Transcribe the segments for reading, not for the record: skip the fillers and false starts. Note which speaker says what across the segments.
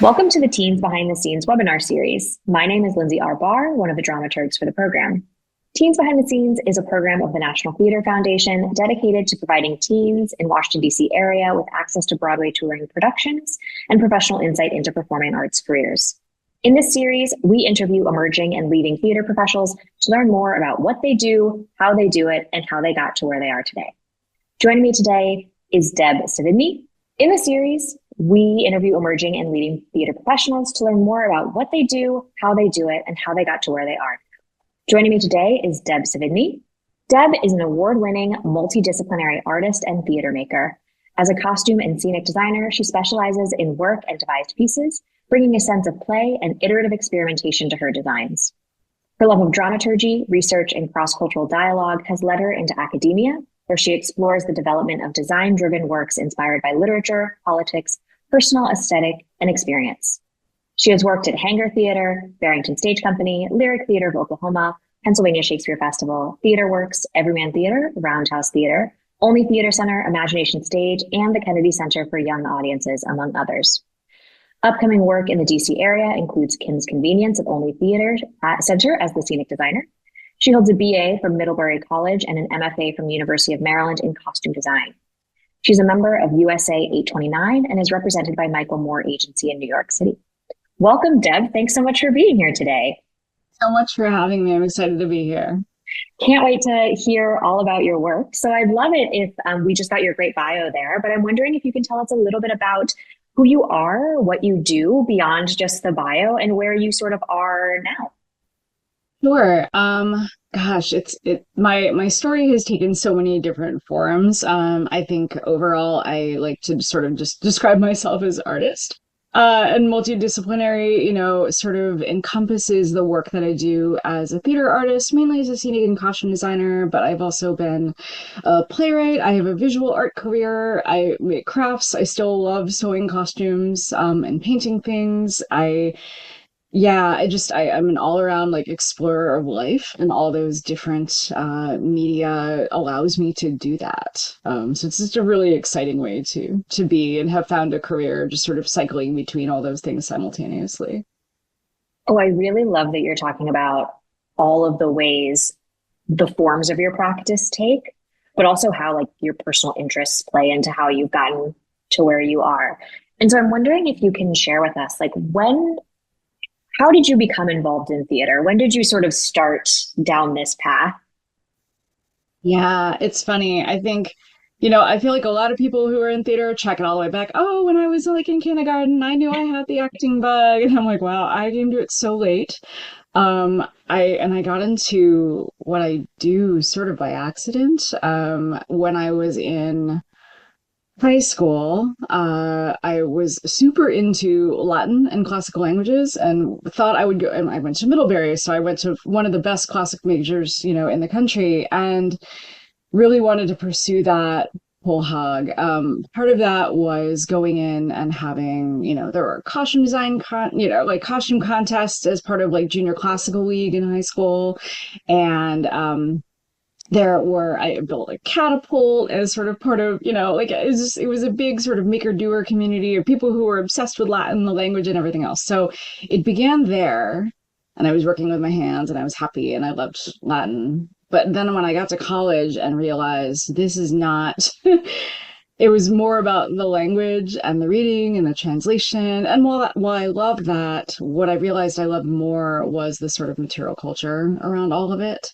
Speaker 1: Welcome to the Teens Behind the Scenes webinar series. My name is Lindsey R. Barr, one of the dramaturgs for the program. Teens Behind the Scenes is a program of the National Theater Foundation dedicated to providing teens in Washington, D.C. area with access to Broadway touring productions and professional insight into performing arts careers. In this series, we interview emerging and leading theater professionals to learn more about what they do, how they do it, and how they got to where they are today. Joining me today is Deb Sivigny. In the series, we interview emerging and leading theater professionals to learn more about what they do, how they do it, and how they got to where they are. Joining me today is Deb Sivigny. Deb is an award-winning multidisciplinary artist and theater maker. As a costume and scenic designer, she specializes in work and devised pieces, bringing a sense of play and iterative experimentation to her designs. Her love of dramaturgy, research, and cross-cultural dialogue has led her into academia, where she explores the development of design-driven works inspired by literature, politics, personal aesthetic, and experience. She has worked at Hangar Theater, Barrington Stage Company, Lyric Theater of Oklahoma, Pennsylvania Shakespeare Festival, Theater Works, Everyman Theater, Roundhouse Theater, Olney Theatre Center, Imagination Stage, and the Kennedy Center for Young Audiences, among others. Upcoming work in the DC area includes Kim's Convenience at Olney Theatre Center as the scenic designer. She holds a BA from Middlebury College and an MFA from the University of Maryland in costume design. She's a member of USA 829 and is represented by Michael Moore Agency in New York City. Welcome, Deb. Thanks so much for being here today.
Speaker 2: So much for having me. I'm excited to be here.
Speaker 1: Can't wait to hear all about your work. So I'd love it if we just got your great bio there, but I'm wondering if you can tell us a little bit about who you are, what you do beyond just the bio, and where you sort of are now.
Speaker 2: Sure. Gosh, my story has taken so many different forms. I think overall I like to sort of just describe myself as artist. And multidisciplinary, sort of encompasses the work that I do as a theater artist, mainly as a scenic and costume designer, but I've also been a playwright. I have a visual art career. I make crafts. I still love sewing costumes, and painting things. I'm an all-around like explorer of life, and all those different media allows me to do that. So it's just a really exciting way to be and have found a career just sort of cycling between all those things simultaneously.
Speaker 1: Oh, I really love that you're talking about all of the ways the forms of your practice take, but also how like your personal interests play into how you've gotten to where you are. And so I'm wondering if you can share with us, like how did you become involved in theater? When did you sort of start down this path?
Speaker 2: Yeah, it's funny. I think, I feel like a lot of people who are in theater check it all the way back. Oh, when I was like in kindergarten, I knew I had the acting bug. And I'm like, wow, I came to it so late. I got into what I do sort of by accident. When I was in high school, I was super into Latin and classical languages and thought I would go, and I went to Middlebury. So I went to one of the best classic majors, in the country, and really wanted to pursue that whole hog. Part of that was going in and having, there were costume design, like costume contests as part of like junior classical league in high school. And, I built a catapult as sort of part of, it was a big sort of maker-doer community of people who were obsessed with Latin, the language, and everything else. So it began there, and I was working with my hands, and I was happy, and I loved Latin. But then when I got to college and realized this is not, it was more about the language and the reading and the translation. And while I loved that, what I realized I loved more was the sort of material culture around all of it.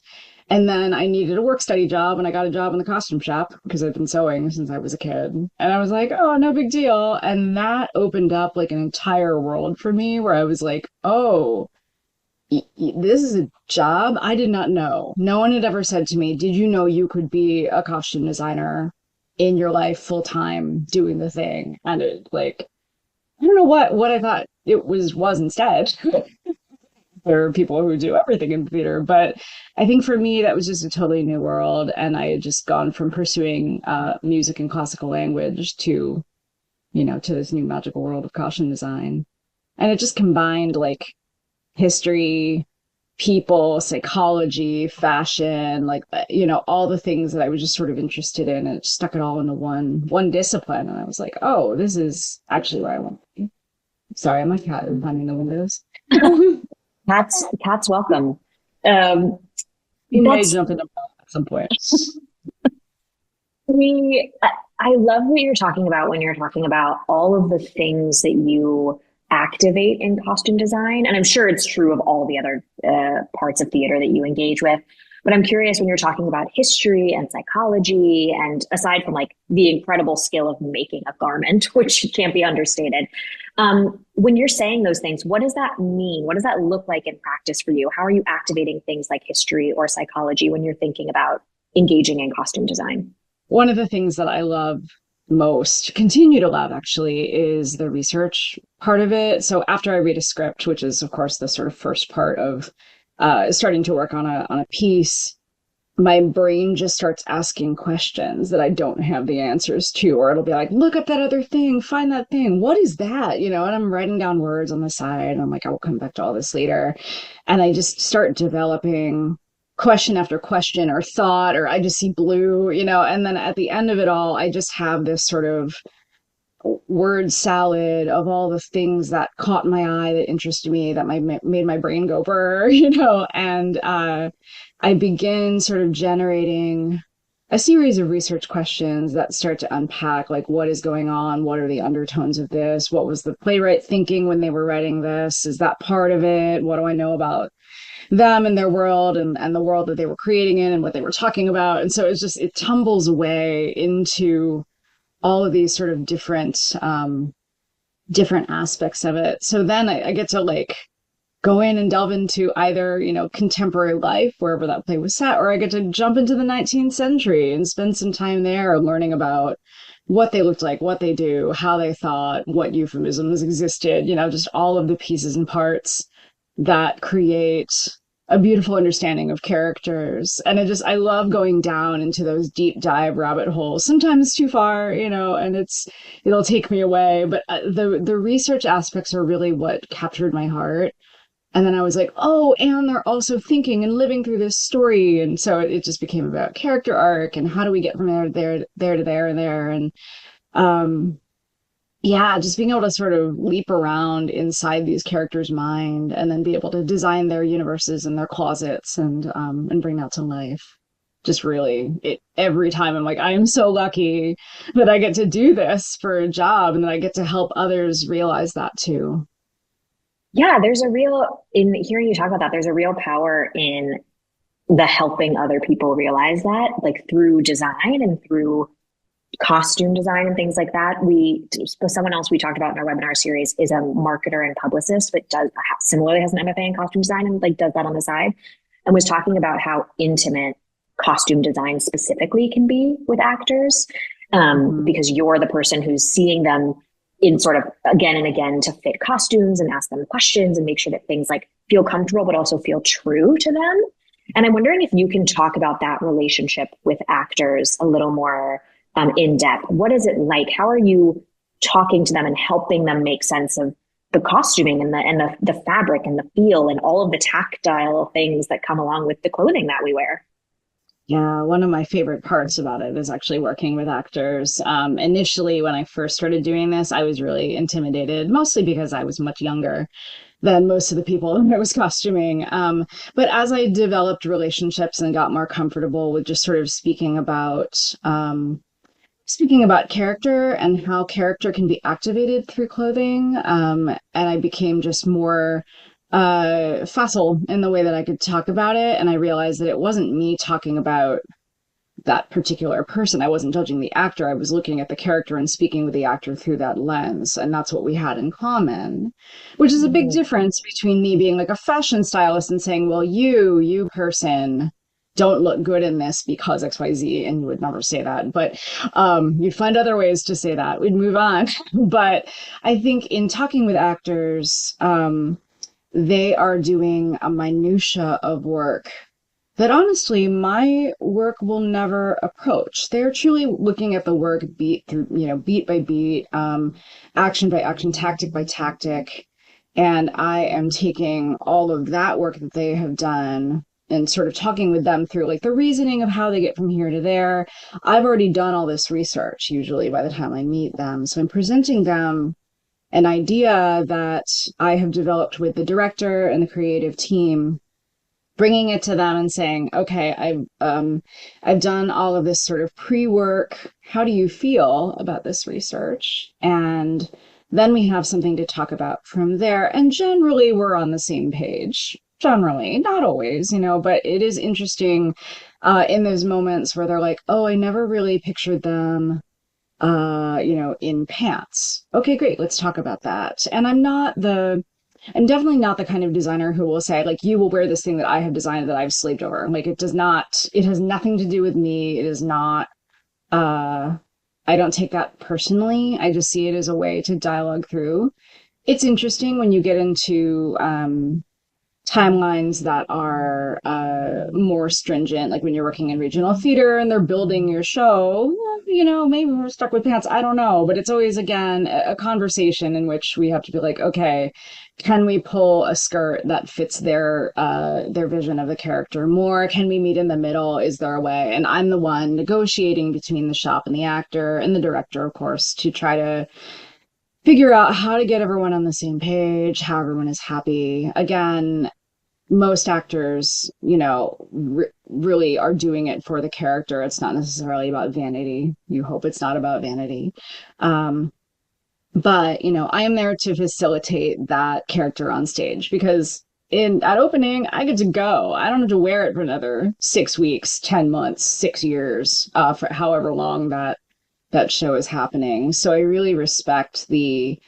Speaker 2: And then I needed a work study job, and I got a job in the costume shop because I've been sewing since I was a kid. And I was like, oh, no big deal. And that opened up like an entire world for me where I was like, oh, this is a job I did not know. No one had ever said to me, did you know you could be a costume designer in your life full time doing the thing? And it like, I don't know what I thought it was instead. There are people who do everything in theater, but I think for me, that was just a totally new world. And I had just gone from pursuing music and classical language to this new magical world of costume design. And it just combined like history, people, psychology, fashion, like, all the things that I was just sort of interested in, and it stuck it all into one discipline. And I was like, oh, this is actually where I want to be. Sorry, my cat is finding the windows.
Speaker 1: Cats welcome. Um,
Speaker 2: He may
Speaker 1: that's
Speaker 2: jump into at some point.
Speaker 1: we. I love what you're talking about when you're talking about all of the things that you activate in costume design, and I'm sure it's true of all the other parts of theater that you engage with. But I'm curious when you're talking about history and psychology, and aside from like the incredible skill of making a garment, which can't be understated, when you're saying those things, what does that mean? What does that look like in practice for you? How are you activating things like history or psychology when you're thinking about engaging in costume design?
Speaker 2: One of the things that I love most, continue to love actually, is the research part of it. So after I read a script, which is of course the sort of first part of starting to work on a piece, my brain just starts asking questions that I don't have the answers to, or it'll be like, look up that other thing, find that thing. What is that? And I'm writing down words on the side. And I'm like, I will come back to all this later. And I just start developing question after question or thought, or I just see blue, and then at the end of it all, I just have this sort of word salad of all the things that caught my eye, that interested me, that made my brain go burr, and I begin sort of generating a series of research questions that start to unpack, like, what is going on? What are the undertones of this? What was the playwright thinking when they were writing this? Is that part of it? What do I know about them and their world, and the world that they were creating in, and what they were talking about? And so it tumbles away into all of these sort of different aspects of it. So then I get to like go in and delve into either, contemporary life, wherever that play was set, or I get to jump into the 19th century and spend some time there learning about what they looked like, what they do, how they thought, what euphemisms existed, just all of the pieces and parts that create a beautiful understanding of characters. And I love going down into those deep dive rabbit holes, sometimes too far, and it'll take me away. But the research aspects are really what captured my heart. And then I was like, oh, and they're also thinking and living through this story. And so it just became about character arc and how do we get from there to there and there. And yeah, just being able to sort of leap around inside these characters' mind and then be able to design their universes and their closets and bring that to life. Just really, every time I'm like, I am so lucky that I get to do this for a job, and that I get to help others realize that too.
Speaker 1: Yeah, in hearing you talk about that, there's a real power in the helping other people realize that, like through design and through costume design and things like that. Someone else we talked about in our webinar series is a marketer and publicist, but similarly has an MFA in costume design and like does that on the side, and was talking about how intimate costume design specifically can be with actors, because you're the person who's seeing them in sort of again and again to fit costumes and ask them questions and make sure that things like feel comfortable, but also feel true to them. And I'm wondering if you can talk about that relationship with actors a little more in depth. What is it like? How are you talking to them and helping them make sense of the costuming and the fabric and the feel and all of the tactile things that come along with the clothing that we wear?
Speaker 2: Yeah, one of my favorite parts about it is actually working with actors. Initially, when I first started doing this, I was really intimidated, mostly because I was much younger than most of the people I was costuming. But as I developed relationships and got more comfortable with just sort of speaking about character and how character can be activated through clothing, and I became just more facile in the way that I could talk about it. And I realized that it wasn't me talking about that particular person. I wasn't judging the actor. I was looking at the character and speaking with the actor through that lens. And that's what we had in common, which is a big difference between me being like a fashion stylist and saying, well, you person don't look good in this because XYZ. And you would never say that, but you'd find other ways to say that. We'd move on. But I think in talking with actors, they are doing a minutia of work that honestly my work will never approach. They're truly looking at the work beat by beat, action by action, tactic by tactic. And I am taking all of that work that they have done and sort of talking with them through like the reasoning of how they get from here to there. I've already done all this research usually by the time I meet them. So I'm presenting them an idea that I have developed with the director and the creative team, bringing it to them and saying, okay, I've done all of this sort of pre-work. How do you feel about this research? And then we have something to talk about from there. And generally we're on the same page. Generally, not always, but it is interesting in those moments where they're like, oh, I never really pictured them in pants. Okay, great. Let's talk about that. And I'm definitely not the kind of designer who will say, like, you will wear this thing that I have designed that I've slaved over. Like, it has nothing to do with me. It is not, I don't take that personally. I just see it as a way to dialogue through. It's interesting when you get into timelines that are more stringent, like when you're working in regional theater and they're building your show, maybe we're stuck with pants. I don't know. But it's always, again, a conversation in which we have to be like, okay, can we pull a skirt that fits their vision of the character more? Can we meet in the middle? Is there a way? And I'm the one negotiating between the shop and the actor and the director, of course, to try to figure out how to get everyone on the same page, how everyone is happy. Again, most actors, really are doing it for the character. It's not necessarily about vanity. You hope it's not about vanity. But, I am there to facilitate that character on stage, because at opening, I get to go. I don't have to wear it for another 6 weeks, 10 months, 6 years, for however long that show is happening. So I really respect the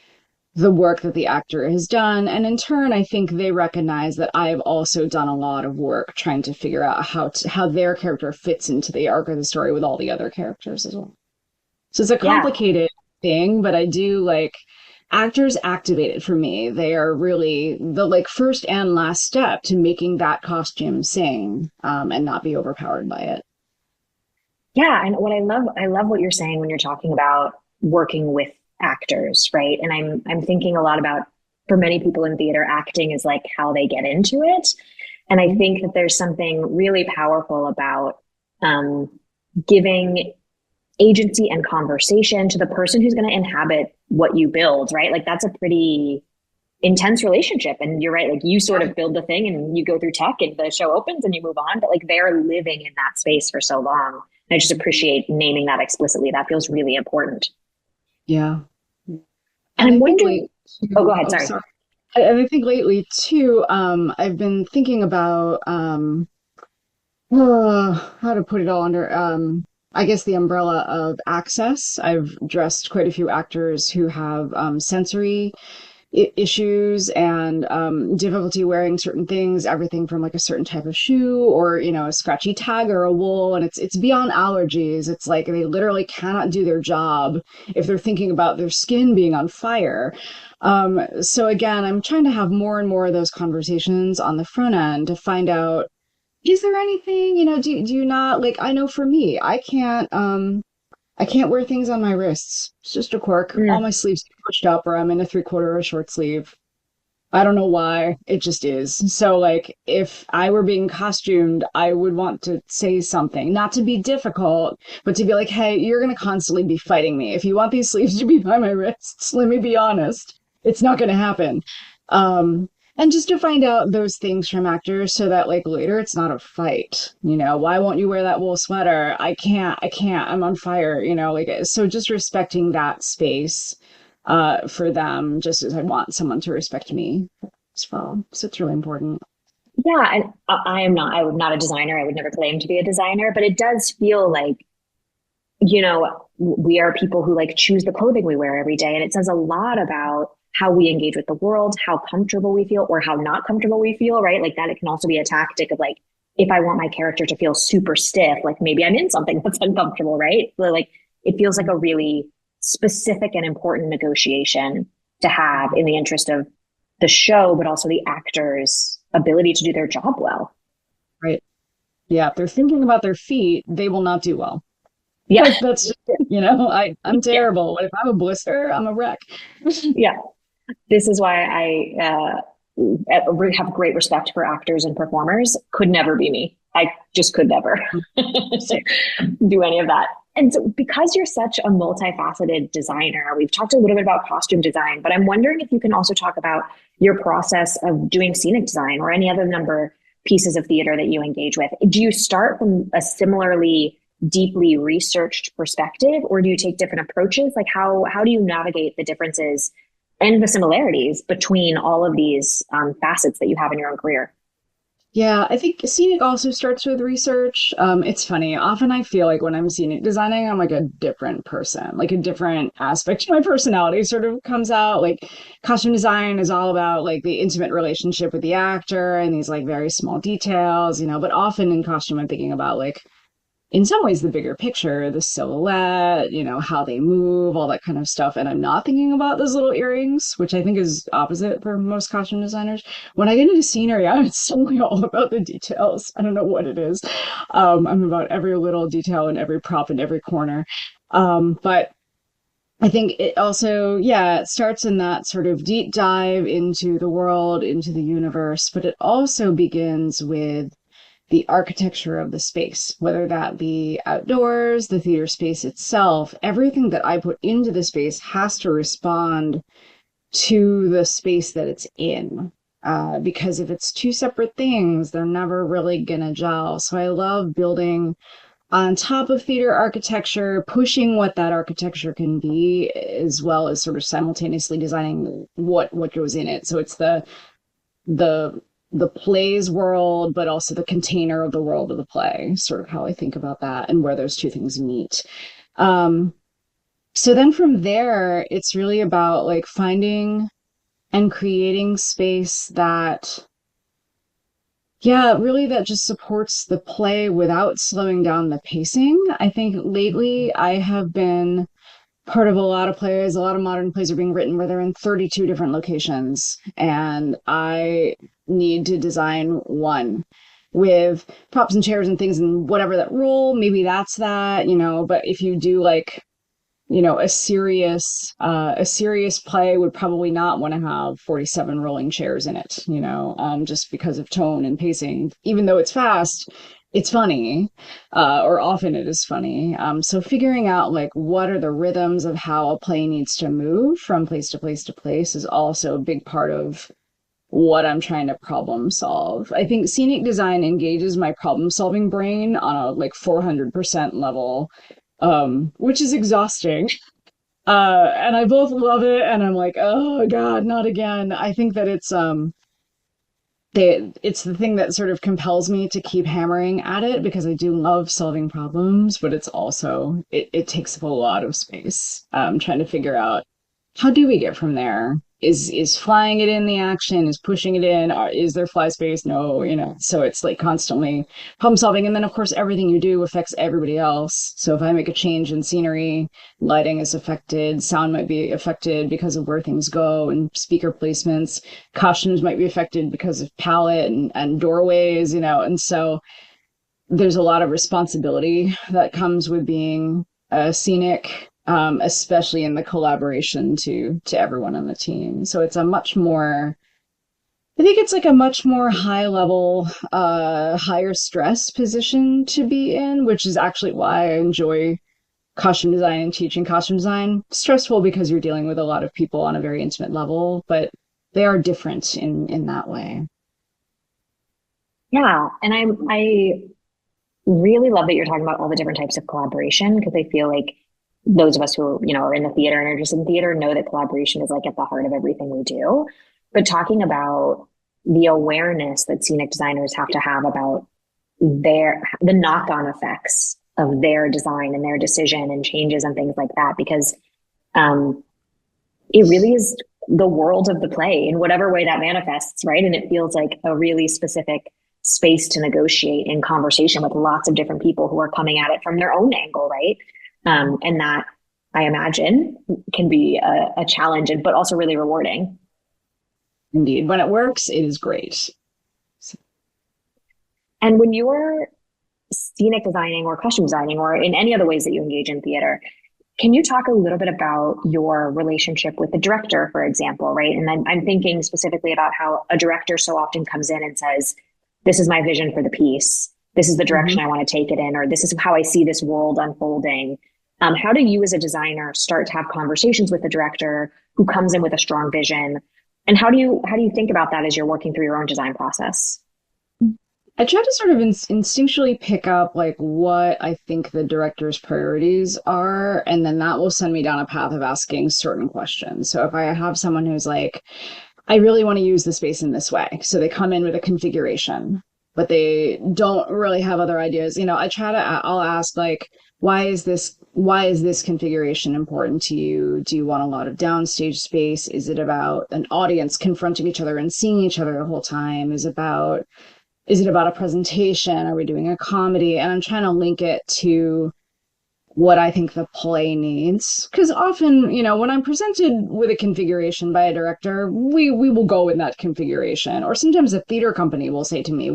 Speaker 2: work that the actor has done. And in turn, I think they recognize that I have also done a lot of work trying to figure out how their character fits into the arc of the story with all the other characters as well. So it's a complicated thing, but I do like actors activated for me. They are really the first and last step to making that costume sing and not be overpowered by it.
Speaker 1: Yeah. And what I love what you're saying when you're talking about working with actors, right? And I'm thinking a lot about, for many people in theater, acting is like how they get into it. And I think that there's something really powerful about giving agency and conversation to the person who's going to inhabit what you build, right? Like that's a pretty intense relationship. And you're right, like you sort of build the thing and you go through tech and the show opens and you move on, but like they're living in that space for so long. And I just appreciate naming that explicitly. That feels really important.
Speaker 2: Yeah.
Speaker 1: And I'm wondering, go ahead. Sorry.
Speaker 2: I think lately too, I've been thinking about how to put it all under, I guess, the umbrella of access. I've dressed quite a few actors who have sensory issues and difficulty wearing certain things, everything from like a certain type of shoe or, a scratchy tag or a wool. And it's beyond allergies. It's like they literally cannot do their job if they're thinking about their skin being on fire. So again, I'm trying to have more and more of those conversations on the front end to find out, is there anything, do you not, like, I know for me, I can't wear things on my wrists. It's just a quirk. All my sleeves get pushed up or I'm in a 3/4 or a short sleeve. I don't know why. It just is. So like if I were being costumed, I would want to say something, not to be difficult, but to be like, hey, you're going to constantly be fighting me. If you want these sleeves to be by my wrists, let me be honest. It's not going to happen. And just to find out those things from actors so that like later it's not a fight, why won't you wear that wool sweater? I can't, I'm on fire, so just respecting that space for them, just as I want someone to respect me as well. So it's really important.
Speaker 1: Yeah. And I'm not a designer. I would never claim to be a designer, but it does feel like, we are people who like choose the clothing we wear every day. And it says a lot about how we engage with the world, how comfortable we feel or how not comfortable we feel, right? Like that it can also be a tactic of like, if I want my character to feel super stiff, like maybe I'm in something that's uncomfortable, right? So like it feels like a really specific and important negotiation to have in the interest of the show, but also the actor's ability to do their job well.
Speaker 2: Right. Yeah. If they're thinking about their feet, they will not do well.
Speaker 1: Yeah.
Speaker 2: Like, that's just it. I'm terrible. If I have a blister, I'm a wreck.
Speaker 1: Yeah. This is why I have great respect for actors and performers. Could never be me. I just could never do any of that. And so because you're such a multifaceted designer, we've talked a little bit about costume design, but I'm wondering if you can also talk about your process of doing scenic design or any other number pieces of theater that you engage with. Do you start from a similarly deeply researched perspective, or do you take different approaches? Like how do you navigate the differences and the similarities between all of these facets that you have in your own career?
Speaker 2: Yeah, I think scenic also starts with research. It's funny. Often I feel like when I'm scenic designing, I'm like a different person, like a different aspect of my personality sort of comes out. Like costume design is all about like the intimate relationship with the actor and these like very small details, but often in costume, I'm thinking about like in some ways the bigger picture, the silhouette, how they move, all that kind of stuff. And I'm not thinking about those little earrings, which I think is opposite for most costume designers. When I get into scenery, I'm suddenly all about the details. I don't know what it is. I'm about every little detail and every prop in every corner. But I think it also, it starts in that sort of deep dive into the world, into the universe, but it also begins with the architecture of the space, whether that be outdoors, the theater space itself. Everything that I put into the space has to respond to the space that it's in. Because if it's two separate things, they're never really gonna gel. So I love building on top of theater architecture, pushing what that architecture can be, as well as sort of simultaneously designing what goes in it. So it's the play's world, but also the container of the world of the play, sort of how I think about that and where those two things meet. So then from there, it's really about like finding and creating space that, really that just supports the play without slowing down the pacing. I think lately I have been part of a lot of plays. A lot of modern plays are being written where they're in 32 different locations, and I need to design one with props and chairs and things and whatever that role, maybe that's that, but if you do like, a serious play would probably not want to have 47 rolling chairs in it, just because of tone and pacing. Even though it's fast, it's funny, or often it is funny. So figuring out like what are the rhythms of how a play needs to move from place to place to place is also a big part of what I'm trying to problem solve. I think scenic design engages my problem solving brain on a like 400% level, which is exhausting. And I both love it and I'm like, oh God, not again. I think that it's the thing that sort of compels me to keep hammering at it because I do love solving problems, but it's also, it takes up a lot of space. Trying to figure out how do we get from there? Is flying it in the action? Is pushing it in? Is there fly space? No, so it's like constantly problem solving. And then of course, everything you do affects everybody else. So if I make a change in scenery, lighting is affected, sound might be affected because of where things go and speaker placements, costumes might be affected because of palette and doorways, and so there's a lot of responsibility that comes with being a scenic, especially in the collaboration to everyone on the team. So it's I think it's like a much more high level, higher stress position to be in, which is actually why I enjoy costume design and teaching costume design. Stressful because you're dealing with a lot of people on a very intimate level, but they are different in that way.
Speaker 1: Yeah. And I really love that you're talking about all the different types of collaboration, because I feel like those of us who are in the theater and are just in theater know that collaboration is like at the heart of everything we do. But talking about the awareness that scenic designers have to have about the knock-on effects of their design and their decision and changes and things like that, because it really is the world of the play in whatever way that manifests, right? And it feels like a really specific space to negotiate in conversation with lots of different people who are coming at it from their own angle, right? And that, I imagine, can be a challenge, but also really rewarding.
Speaker 2: Indeed. When it works, it is great.
Speaker 1: And when you're scenic designing or costume designing or in any other ways that you engage in theater, can you talk a little bit about your relationship with the director, for example, right? And I'm thinking specifically about how a director so often comes in and says, this is my vision for the piece. this is the direction I want to take it in, or this is how I see this world unfolding. How do you as a designer start to have conversations with the director who comes in with a strong vision? And how do you think about that as you're working through your own design process?
Speaker 2: I try to sort of instinctually pick up like what I think the director's priorities are, and then that will send me down a path of asking certain questions. So if I have someone who's like, I really want to use the space in this way, so they come in with a configuration, but they don't really have other ideas. I'll ask like, why is this configuration important to you? Do you want a lot of downstage space? Is it about an audience confronting each other and seeing each other the whole time? Is it about a presentation? Are we doing a comedy? And I'm trying to link it to what I think the play needs. Because often, when I'm presented with a configuration by a director, we will go in that configuration. Or sometimes a theater company will say to me,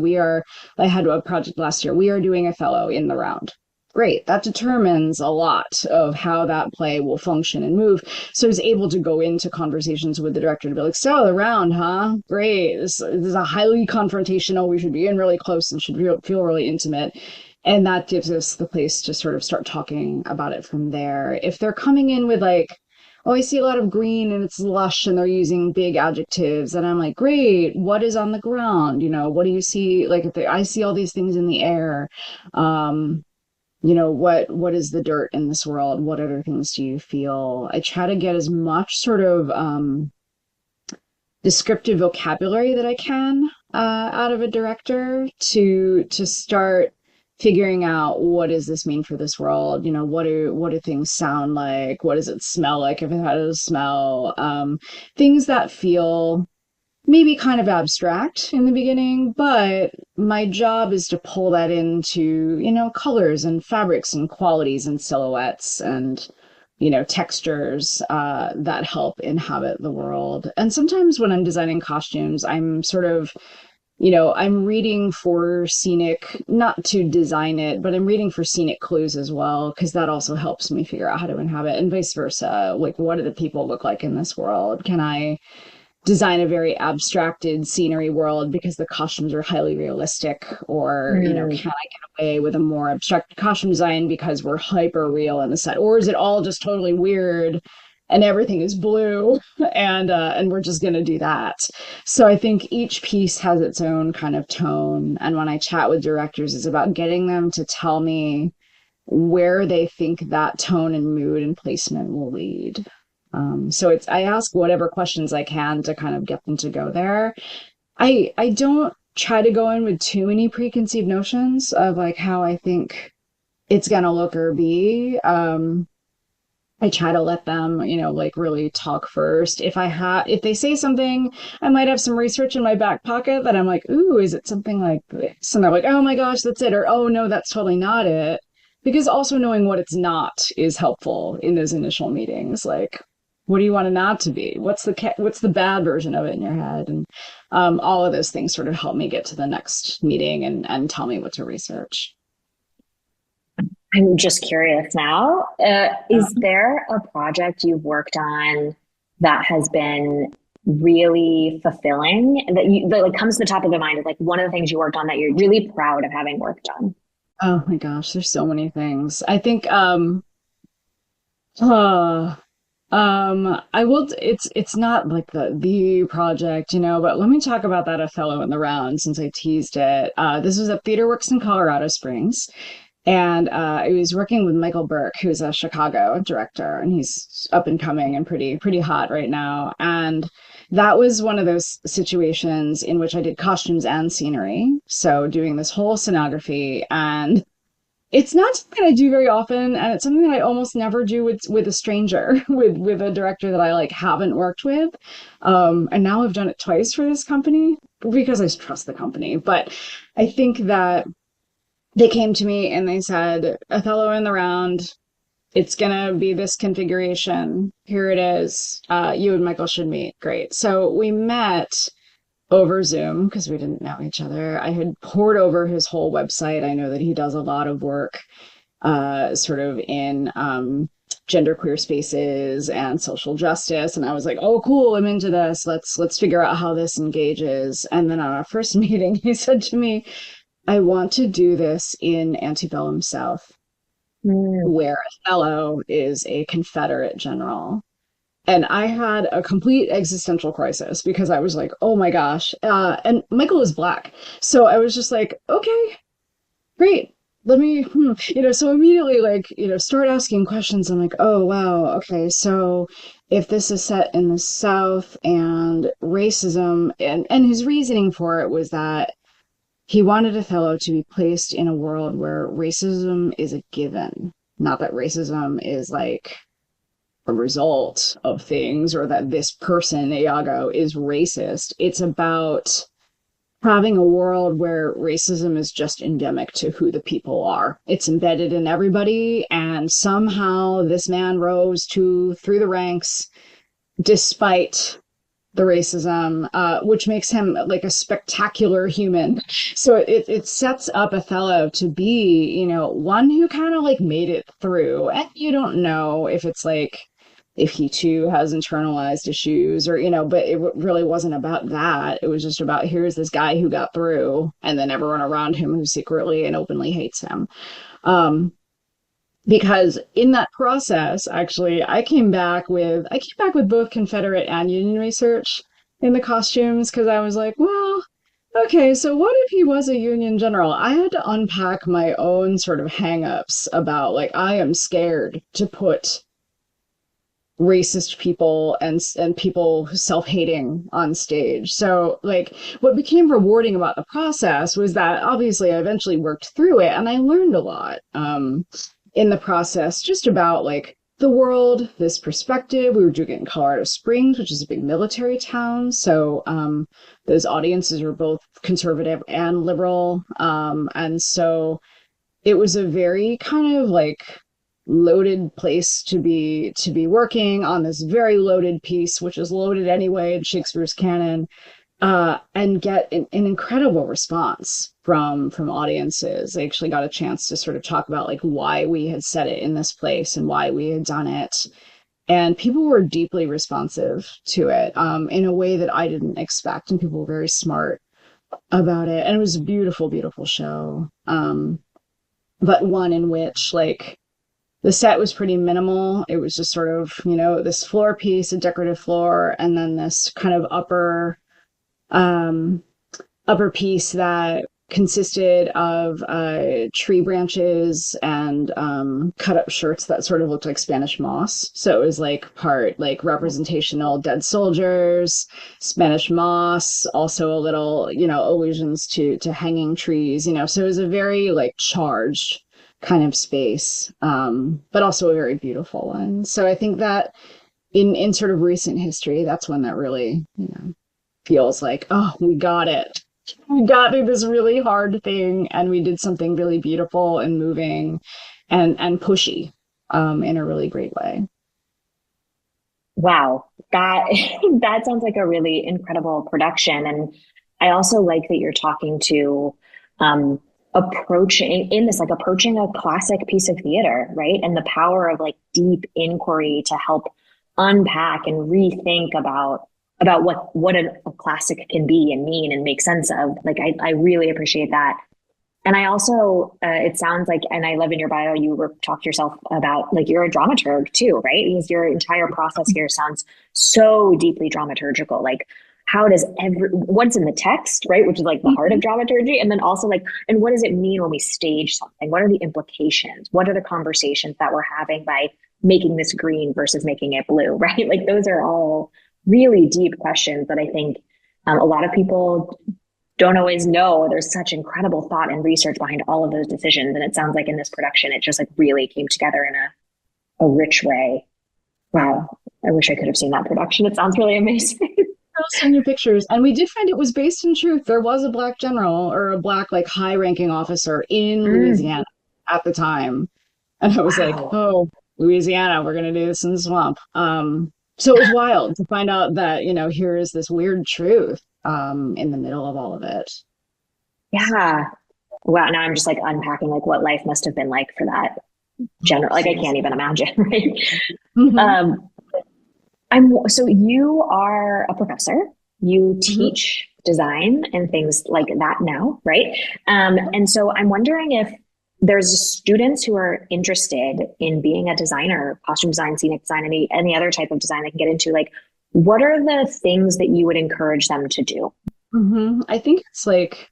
Speaker 2: I had a project last year, we are doing Othello in the round. Great. That determines a lot of how that play will function and move. So I was able to go into conversations with the director to be like, so the round, huh? Great. This is a highly confrontational. We should be in really close and should feel really intimate. And that gives us the place to sort of start talking about it from there. If they're coming in with like, oh, I see a lot of green and it's lush and they're using big adjectives, and I'm like, great, what is on the ground? What do you see? Like, I see all these things in the air. What is the dirt in this world? What other things do you feel? I try to get as much sort of descriptive vocabulary that I can out of a director to start figuring out, what does this mean for this world? What do things sound like? What does it smell like if it had a smell? Things that feel maybe kind of abstract in the beginning, but my job is to pull that into, colors and fabrics and qualities and silhouettes and, textures that help inhabit the world. And sometimes when I'm designing costumes, I'm sort of, I'm reading for scenic, not to design it, but I'm reading for scenic clues as well, because that also helps me figure out how to inhabit, and vice versa. Like, what do the people look like in this world? Can I design a very abstracted scenery world because the costumes are highly realistic, or can I get away with a more abstract costume design because we're hyper real in the set, or is it all just totally weird and everything is blue and we're just going to do that? So I think each piece has its own kind of tone, and when I chat with directors, it's about getting them to tell me where they think that tone and mood and placement will lead. So I ask whatever questions I can to kind of get them to go there. I don't try to go in with too many preconceived notions of like how I think it's going to look or be. I try to let them, like really talk first. If they say something, I might have some research in my back pocket that I'm like, ooh, is it something like this? And they're like, oh my gosh, that's it. Or, oh no, that's totally not it. Because also knowing what it's not is helpful in those initial meetings. Like, what do you want it not to be? What's the bad version of it in your head? And all of those things sort of help me get to the next meeting and tell me what to research.
Speaker 1: I'm just curious now, is there a project you've worked on that has been really fulfilling, that like comes to the top of the mind, of like one of the things you worked on that you're really proud of having worked on?
Speaker 2: Oh my gosh, there's so many things. I think I will. It's not like the project, but let me talk about that Othello in the round since I teased it. This was at TheaterWorks in Colorado Springs, and I was working with Michael Burke, who's a Chicago director, and he's up and coming and pretty hot right now. And that was one of those situations in which I did costumes and scenery, so doing this whole scenography. And it's not something I do very often, and it's something that I almost never do with a stranger, with a director that I like haven't worked with. And now I've done it twice for this company because I trust the company. But I think that they came to me and they said, Othello in the round, it's gonna be this configuration. Here it is. You and Michael should meet. Great. So we met over Zoom because we didn't know each other. I had poured over his whole website. I know that he does a lot of work sort of in genderqueer spaces and social justice. And I was like, oh, cool, I'm into this. Let's figure out how this engages. And then on our first meeting, he said to me, I want to do this in antebellum South, where Othello is a Confederate general. And I had a complete existential crisis because I was like, oh my gosh. And Michael is Black. So I was just like, okay, great. Let me, so immediately, like, start asking questions. I'm like, oh, wow. Okay. So if this is set in the South and racism, and his reasoning for it was that he wanted Othello to be placed in a world where racism is a given, not that racism is like a result of things or that this person, Iago, is racist. It's about having a world where racism is just endemic to who the people are. It's embedded in everybody, and somehow this man rose through the ranks despite the racism, which makes him like a spectacular human. So it sets up Othello to be, one who kind of like made it through. And you don't know if it's like, if he too has internalized issues or, but it really wasn't about that. It was just about, here's this guy who got through, and then everyone around him who secretly and openly hates him. Because in that process, actually, I came back with both Confederate and Union research in the costumes, because I was like, well, okay, so what if he was a Union general? I had to unpack my own sort of hangups about, like, I am scared to put racist people and people self-hating on stage. So, like, what became rewarding about the process was that obviously I eventually worked through it, and I learned a lot. In the process, just about like the world, this perspective. We were doing it in Colorado Springs, which is a big military town. So those audiences were both conservative and liberal. And so it was a very kind of like loaded place to be working on this very loaded piece, which is loaded anyway in Shakespeare's canon. And get an incredible response from audiences. I actually got a chance to sort of talk about like why we had set it in this place and why we had done it. And people were deeply responsive to it in a way that I didn't expect. And people were very smart about it. And it was a beautiful, beautiful show. But one in which like the set was pretty minimal. It was just sort of, this floor piece, a decorative floor, and then this kind of upper piece that consisted of tree branches and cut up shirts that sort of looked like Spanish moss. So it was like part like representational dead soldiers, Spanish moss, also a little, allusions to hanging trees, so it was a very like charged kind of space, but also a very beautiful one. So I think that in sort of recent history, that's one that really, feels like, oh, we got it. We got through this really hard thing, and we did something really beautiful and moving and pushy in a really great way.
Speaker 1: Wow, that sounds like a really incredible production. And I also like that you're talking to approaching a classic piece of theater, right? And the power of like deep inquiry to help unpack and rethink about what a classic can be and mean and make sense of. Like, I really appreciate that. And I also, it sounds like, and I love in your bio, you talked yourself about like, you're a dramaturg too, right? Because your entire process here sounds so deeply dramaturgical. Like, how does what's in the text, right? Which is like the heart of dramaturgy. And then also like, and what does it mean when we stage something? What are the implications? What are the conversations that we're having by making this green versus making it blue, right? Like, those are all really deep questions that I think a lot of people don't always know. There's such incredible thought and research behind all of those decisions. And it sounds like in this production, it just like really came together in a rich way. Wow. I wish I could have seen that production. It sounds really amazing.
Speaker 2: I'll send you pictures. And we did find it was based in truth. There was a Black general or a Black like high ranking officer in Louisiana at the time. And I was like, oh, Louisiana, we're going to do this in the swamp. So it was wild to find out that, here is this weird truth in the middle of all of it.
Speaker 1: Yeah. Wow. Now I'm just like unpacking like what life must have been like for that general. Like, I can't even imagine. Right? So you are a professor. You teach design and things like that now, right? And so I'm wondering if there's students who are interested in being a designer, costume design, scenic design, any other type of design they can get into. Like, what are the things that you would encourage them to do?
Speaker 2: I think it's like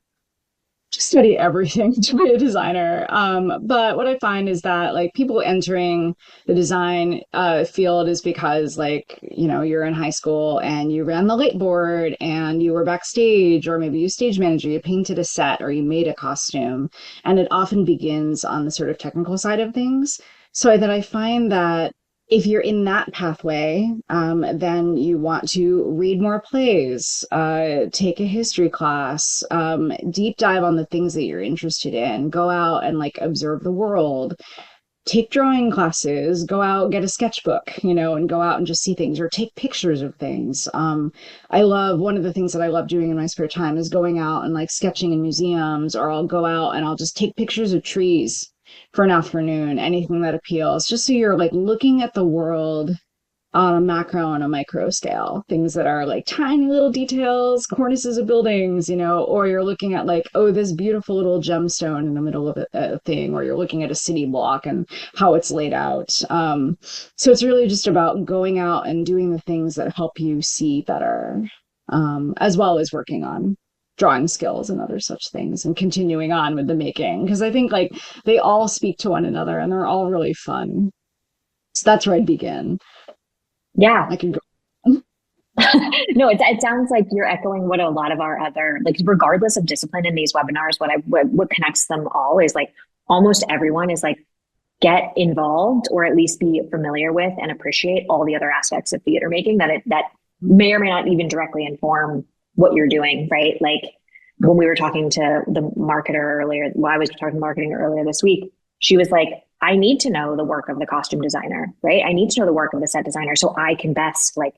Speaker 2: to study everything to be a designer. But what I find is that like people entering the design field is because like, you know, you're in high school and you ran the late board and you were backstage, or maybe you stage manager, you painted a set or you made a costume. And it often begins on the sort of technical side of things. So that I find that if you're in that pathway, then you want to read more plays, take a history class, deep dive on the things that you're interested in, go out and like observe the world, take drawing classes, go out, get a sketchbook, you know, and go out and just see things or take pictures of things. One of the things that I love doing in my spare time is going out and like sketching in museums, or I'll go out and I'll just take pictures of trees for an afternoon, anything that appeals, just so you're like looking at the world on a macro and a micro scale, things that are like tiny little details, cornices of buildings, you know, or you're looking at like, oh, this beautiful little gemstone in the middle of a thing, or you're looking at a city block and how it's laid out. So it's really just about going out and doing the things that help you see better, as well as working on drawing skills and other such things, and continuing on with the making, because I think like they all speak to one another and they're all really fun. So that's where I'd begin.
Speaker 1: Yeah.
Speaker 2: I can go.
Speaker 1: No, it sounds like you're echoing what a lot of our other, like, regardless of discipline in these webinars, what connects them all is like almost everyone is like, get involved, or at least be familiar with and appreciate all the other aspects of theater making that may or may not even directly inform what you're doing, right? Like when we were talking to the marketer earlier, I was talking to marketing earlier this week, she was like, I need to know the work of the costume designer, right? I need to know the work of the set designer so I can best like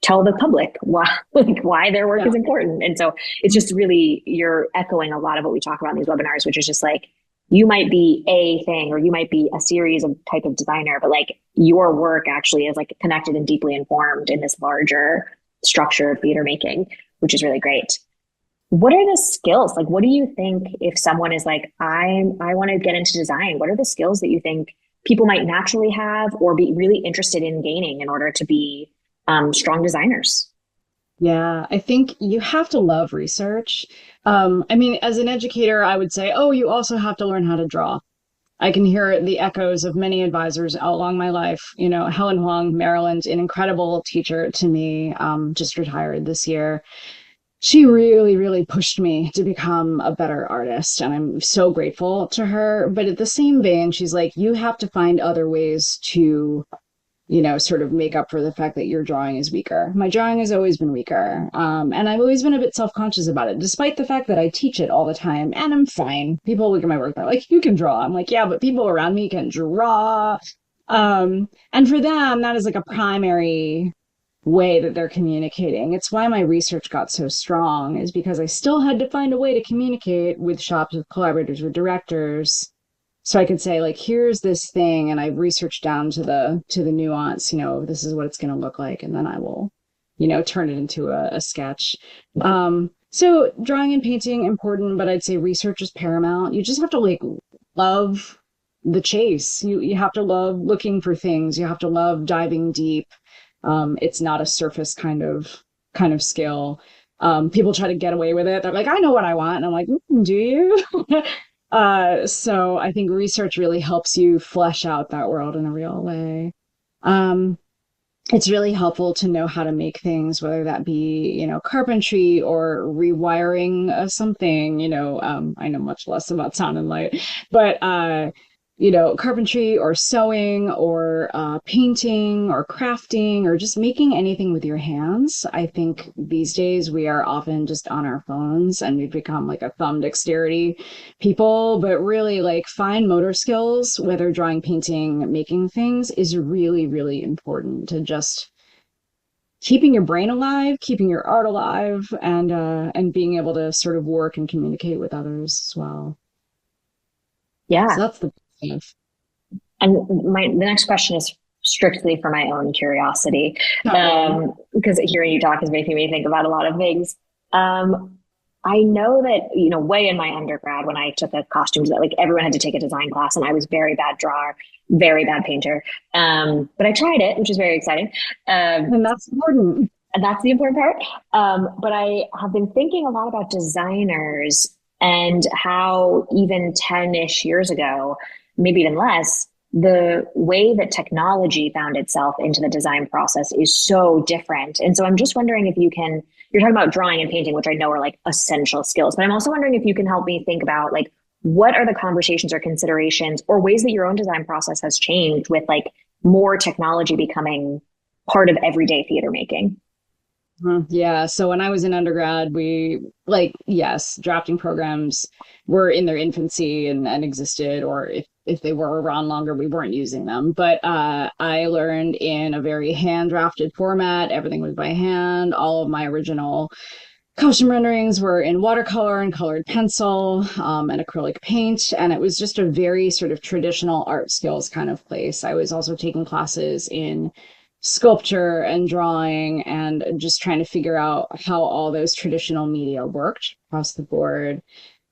Speaker 1: tell the public why their work is important. And so it's just really, you're echoing a lot of what we talk about in these webinars, which is just like, you might be a thing, or you might be a series of type of designer, but like your work actually is like connected and deeply informed in this larger structure of theater making, which is really great. What are the skills? Like, what do you think if someone is like, I want to get into design? What are the skills that you think people might naturally have or be really interested in gaining in order to be strong designers?
Speaker 2: Yeah, I think you have to love research. I mean, as an educator, I would say, oh, you also have to learn how to draw. I can hear the echoes of many advisors along my life. You know, Helen Huang, Maryland, an incredible teacher to me, just retired this year. She really, really pushed me to become a better artist, and I'm so grateful to her. But at the same vein, she's like, you have to find other ways to, you know, sort of make up for the fact that your drawing is weaker. My drawing has always been weaker. And I've always been a bit self-conscious about it, despite the fact that I teach it all the time and I'm fine. People look at my work, they're like, you can draw. I'm like, yeah, but people around me can draw. And for them, that is like a primary way that they're communicating. It's why my research got so strong, is because I still had to find a way to communicate with shops, with collaborators, with directors. So I could say like, here's this thing, and I've researched down to the nuance, you know, this is what it's going to look like. And then I will, you know, turn it into a sketch. So drawing and painting, important, but I'd say research is paramount. You just have to like love the chase. You have to love looking for things. You have to love diving deep. It's not a surface kind of skill. People try to get away with it. They're like, I know what I want. And I'm like, do you? So I think research really helps you flesh out that world in a real way. It's really helpful to know how to make things, whether that be, you know, carpentry or rewiring something, you know, I know much less about sound and light, but, you know, carpentry or sewing or painting or crafting or just making anything with your hands. I think these days we are often just on our phones and we've become like a thumb dexterity people, but really like fine motor skills, whether drawing, painting, making things, is really, really important to just keeping your brain alive, keeping your art alive, and being able to sort of work and communicate with others as well.
Speaker 1: Yeah.
Speaker 2: So that's the
Speaker 1: And the next question is strictly for my own curiosity, because hearing you talk is making me think about a lot of things. Um, I know that, way in my undergrad when I took a costumes, that like everyone had to take a design class, and I was very bad drawer, very bad painter. But I tried it, which is very exciting.
Speaker 2: And that's important.
Speaker 1: And that's the important part. But I have been thinking a lot about designers and how even 10-ish years ago, maybe even less, the way that technology found itself into the design process is so different. And so I'm just wondering if you're talking about drawing and painting, which I know are like essential skills, but I'm also wondering if you can help me think about like, what are the conversations or considerations or ways that your own design process has changed with like more technology becoming part of everyday theater making?
Speaker 2: Yeah. So when I was in undergrad, yes, drafting programs were in their infancy and existed, or if they were around longer, we weren't using them. But I learned in a very hand drafted format. Everything was by hand. All of my original costume renderings were in watercolor and colored pencil and acrylic paint. And it was just a very sort of traditional art skills kind of place. I was also taking classes in sculpture and drawing and just trying to figure out how all those traditional media worked across the board.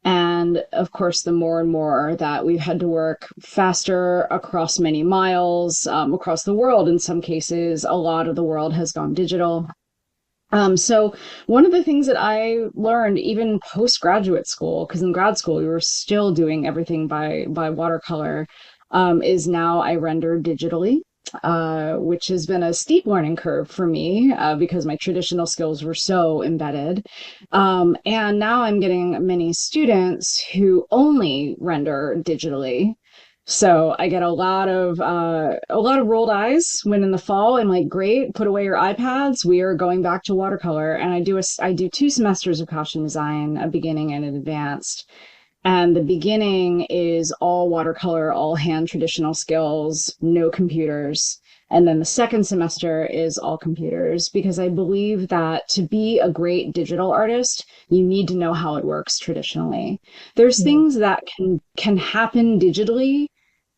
Speaker 2: And of course, the more and more that we've had to work faster across many miles, across the world, in some cases, a lot of the world has gone digital. So one of the things that I learned even post-graduate school, because in grad school we were still doing everything by watercolor, is now I render digitally, which has been a steep learning curve for me because my traditional skills were so embedded. And now I'm getting many students who only render digitally. So I get a lot of rolled eyes when in the fall I'm like, great, put away your iPads. We are going back to watercolor. And I do 2 semesters of costume design, a beginning and an advanced. And the beginning is all watercolor, all hand traditional skills, no computers. And then the second semester is all computers, because I believe that to be a great digital artist, you need to know how it works traditionally. There's things that can happen digitally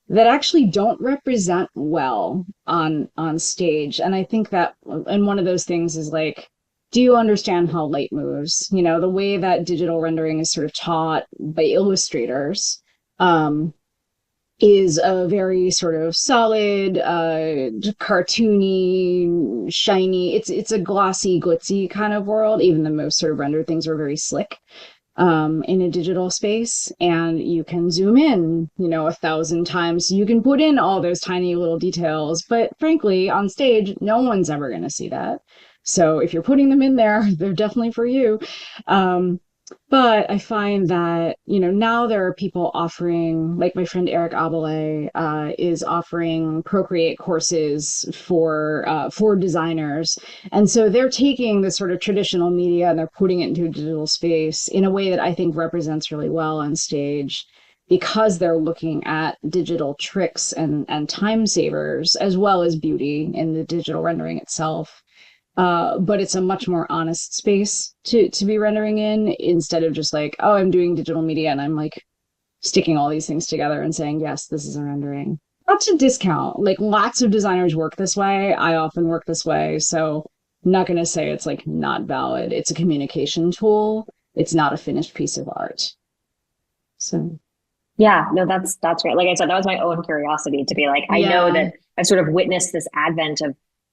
Speaker 2: that actually don't represent well on stage. And I think that, and one of those things is like, do you understand how light moves? The way that digital rendering is sort of taught by illustrators is a very sort of solid, cartoony, shiny. It's a glossy, glitzy kind of world. Even the most sort of rendered things are very slick in a digital space, and you can zoom in 1,000 times. You can put in all those tiny little details, but frankly, on stage, no one's ever going to see that. So if you're putting them in there, they're definitely for you. But I find that, now there are people offering, like my friend Eric Abele is offering Procreate courses for designers. And so they're taking the sort of traditional media and they're putting it into a digital space in a way that I think represents really well on stage, because they're looking at digital tricks and time savers, as well as beauty in the digital rendering itself. But it's a much more honest space to be rendering in, instead of just like, oh, I'm doing digital media and I'm like sticking all these things together and saying, yes, this is a rendering. Not to discount, like lots of designers work this way. I often work this way. So I'm not going to say it's like not valid. It's a communication tool. It's not a finished piece of art. So.
Speaker 1: Yeah, no, that's great. Like I said, that was my own curiosity to be like, I know that I've sort of witnessed this advent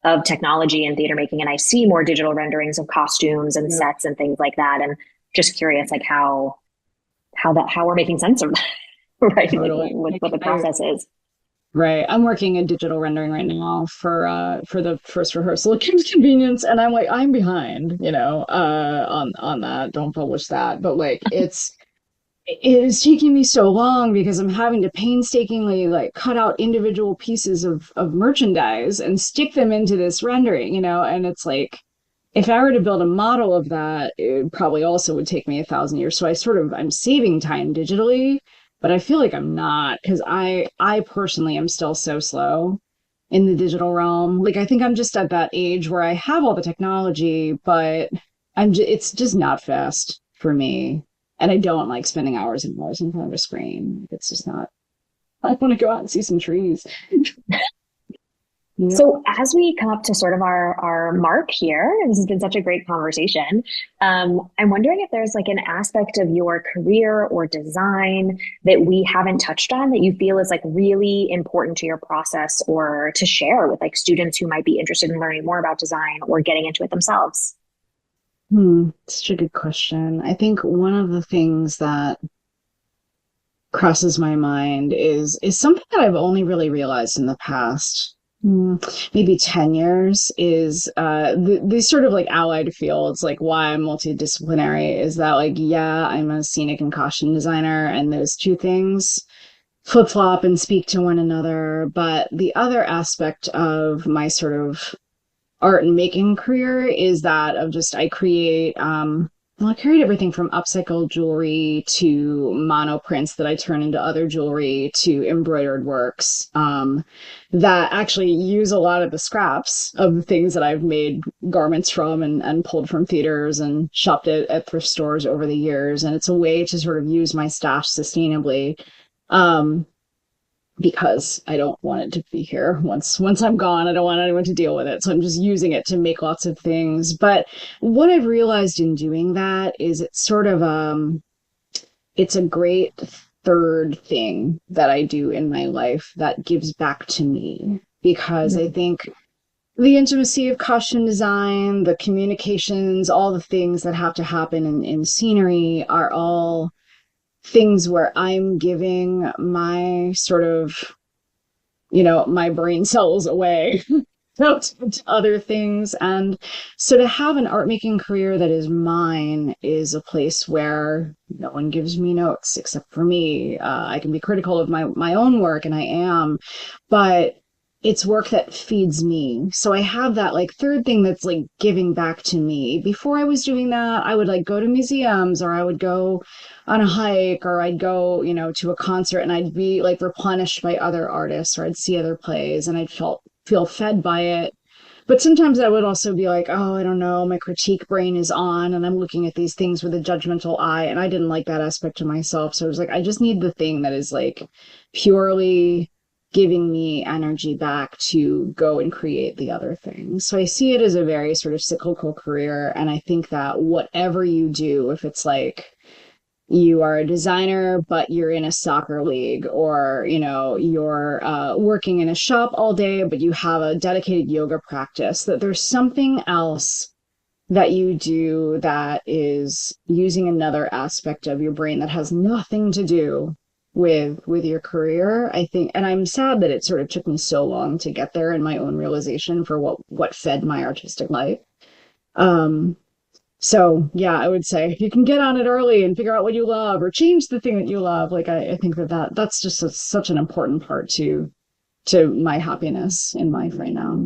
Speaker 1: of technology and theater making, and I see more digital renderings of costumes and sets and things like that. And just curious, like how we're making sense of that, right?
Speaker 2: Totally.
Speaker 1: Like, what the process is.
Speaker 2: Right. I'm working a digital rendering right now for the first rehearsal at Kim's Convenience, and I'm like, I'm behind, on that. Don't publish that. But like it is taking me so long because I'm having to painstakingly like cut out individual pieces of merchandise and stick them into this rendering, and it's like, if I were to build a model of that, it probably also would take me 1,000 years. So I'm saving time digitally, but I feel like I'm not, because I personally am still so slow in the digital realm. Like, I think I'm just at that age where I have all the technology, but it's just not fast for me. And I don't like spending hours and hours in front of a screen. It's just not. I want to go out and see some trees.
Speaker 1: So as we come up to sort of our mark here, this has been such a great conversation. I'm wondering if there's like an aspect of your career or design that we haven't touched on that you feel is like really important to your process or to share with like students who might be interested in learning more about design or getting into it themselves.
Speaker 2: Such a good question. I think one of the things that crosses my mind is something that I've only really realized in the past maybe 10 years is these sort of like allied fields, like why I'm multidisciplinary is that like, yeah, I'm a scenic and costume designer, and those two things flip-flop and speak to one another. But the other aspect of my sort of art and making career is that of just I create I create everything from upcycled jewelry to mono prints that I turn into other jewelry to embroidered works that actually use a lot of the scraps of the things that I've made garments from and pulled from theaters and shopped at thrift stores over the years. And it's a way to sort of use my stash sustainably. Because I don't want it to be here once I'm gone. I don't want anyone to deal with it. So I'm just using it to make lots of things. But what I've realized in doing that is it's sort of it's a great third thing that I do in my life that gives back to me, because I think the intimacy of costume design, the communications, all the things that have to happen in scenery are all things where I'm giving my sort of, my brain cells away to other things. And so to have an art making career that is mine is a place where no one gives me notes except for me. I can be critical of my own work, and I am, but it's work that feeds me. So I have that like third thing that's like giving back to me. Before I was doing that, I would like go to museums, or I would go on a hike, or I'd go, to a concert, and I'd be like replenished by other artists, or I'd see other plays and I'd feel fed by it. But sometimes I would also be like, oh, I don't know, my critique brain is on and I'm looking at these things with a judgmental eye, and I didn't like that aspect of myself. So I was like, I just need the thing that is like purely giving me energy back to go and create the other things. So I see it as a very sort of cyclical career. And I think that whatever you do, if it's like you are a designer, but you're in a soccer league, or, you're working in a shop all day, but you have a dedicated yoga practice, that there's something else that you do that is using another aspect of your brain that has nothing to do with your career, I think. And I'm sad that it sort of took me so long to get there in my own realization for what fed my artistic life. So yeah, I would say if you can get on it early and figure out what you love, or change the thing that you love, like I think that's just such an important part to my happiness in life right now.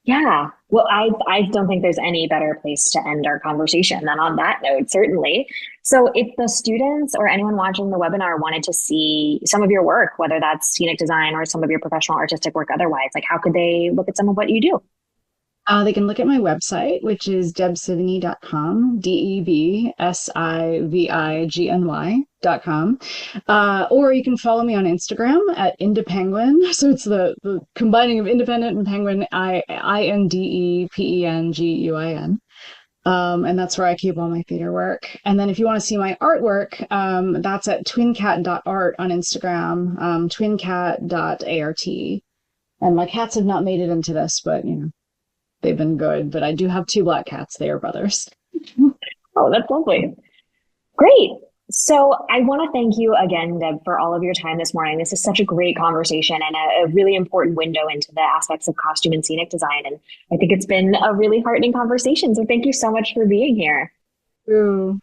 Speaker 1: Yeah. Well, I don't think there's any better place to end our conversation than on that note, certainly. So if the students or anyone watching the webinar wanted to see some of your work, whether that's scenic design or some of your professional artistic work otherwise, like how could they look at some of what you do?
Speaker 2: They can look at my website, which is debsivigny.com, DebSivigny.com. Or you can follow me on Instagram at Indepenguin. So it's the combining of independent and penguin, INDEPENGUIN. And that's where I keep all my theater work. And then if you want to see my artwork, that's at twincat.art on Instagram, twincat.art. And my cats have not made it into this, but, they've been good. But I do have 2 black cats. They are brothers.
Speaker 1: Oh, that's lovely. Great. So I want to thank you again, Deb, for all of your time this morning. This is such a great conversation and a really important window into the aspects of costume and scenic design. And I think it's been a really heartening conversation. So thank you so much for being here.
Speaker 2: Ooh.